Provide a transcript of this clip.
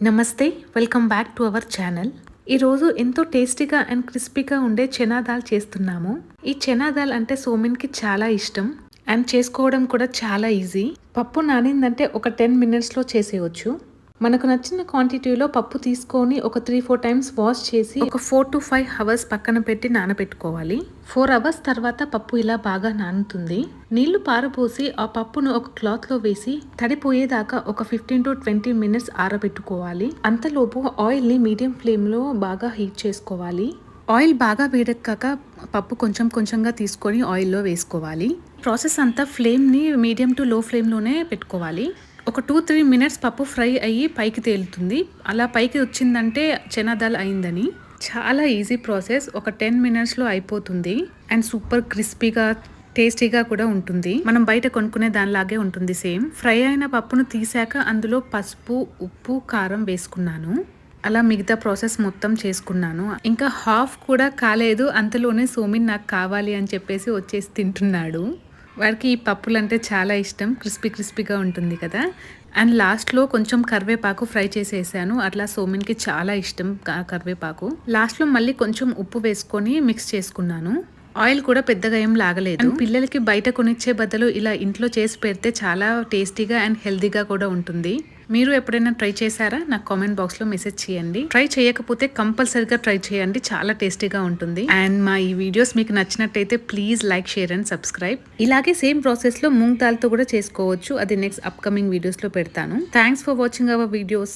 నమస్తే, welcome back to our channel. ఈరోజు ఎంతో టేస్టీగా అండ్ క్రిస్పీగా ఉండే చనా దాల్ చేస్తున్నాము. ఈ చనా దాల్ అంటే సోమిన్కి చాలా ఇష్టం అండ్ చేసుకోవడం కూడా చాలా ఈజీ. పప్పు నానిందంటే ఒక 10 మినిట్స్లో చేసేయచ్చు. మనకు నచ్చిన క్వాంటిటీలో పప్పు తీసుకొని ఒక 3-4 టైమ్స్ వాష్ చేసి ఒక 4 to 5 అవర్స్ పక్కన పెట్టి నానబెట్టుకోవాలి. 4 అవర్స్ తర్వాత పప్పు ఇలా బాగా నానుతుంది. నీళ్లు పారబోసి ఆ పప్పును ఒక క్లాత్లో వేసి తడిపోయేదాకా ఒక 15 to 20 మినిట్స్ ఆరబెట్టుకోవాలి. అంతలోపు ఆయిల్ని మీడియం ఫ్లేమ్లో బాగా హీట్ చేసుకోవాలి. ఆయిల్ బాగా వేడెక్కాక పప్పు కొంచెం కొంచెంగా తీసుకొని ఆయిల్లో వేసుకోవాలి. ప్రాసెస్ అంతా ఫ్లేమ్ని మీడియం టు లో ఫ్లేమ్లోనే పెట్టుకోవాలి. ఒక 2-3 మినిట్స్ పప్పు ఫ్రై అయ్యి పైకి తేలుతుంది. అలా పైకి వచ్చిందంటే చనా దాల్ అయిందని. చాలా ఈజీ ప్రాసెస్. ఒక 10 మినిట్స్లో అయిపోతుంది అండ్ సూపర్ క్రిస్పీగా టేస్టీగా కూడా ఉంటుంది. మనం బయట కొనుక్కునే దానిలాగే ఉంటుంది సేమ్. ఫ్రై అయిన పప్పును తీసాక అందులో పసుపు, ఉప్పు, కారం వేసుకున్నాను. అలా మిగతా ప్రాసెస్ మొత్తం చేసుకున్నాను. ఇంకా హాఫ్ కూడా కాలేదు, అంతలోనే సోమిన్ నాకు కావాలి అని చెప్పేసి వచ్చేసి తింటున్నాడు. వాడికి ఈ పప్పులు అంటే చాలా ఇష్టం, క్రిస్పీగా ఉంటుంది కదా. అండ్ లాస్ట్లో కొంచెం కరివేపాకు ఫ్రై చేసేసాను. అట్లా సోమిన్కి చాలా ఇష్టం కరివేపాకు. లాస్ట్లో మళ్ళీ కొంచెం ఉప్పు వేసుకొని మిక్స్ చేసుకున్నాను. ఆయిల్ కూడా పెద్దగా ఏం లాగలేదు. పిల్లలకి బయట కొనిచ్చే బదులు ఇలా ఇంట్లో చేసి పెడితే చాలా టేస్టీగా అండ్ హెల్తీగా కూడా ఉంటుంది. మీరు ఎప్పుడైనా ట్రై చేశారా? నాకు కామెంట్ బాక్స్లో మెసేజ్ చేయండి. ట్రై చేయకపోతే కంపల్సరీగా ట్రై చేయండి, చాలా టేస్టీగా ఉంటుంది. అండ్ మా ఈ వీడియోస్ మీకు నచ్చినట్టయితే please like, share and subscribe. ఇలాగే సేమ్ ప్రాసెస్లో మూంగ్ దాల్తో కూడా చేసుకోవచ్చు. అది నెక్స్ట్ అప్కమింగ్ వీడియోస్లో పెడతాను. Thanks for watching our videos.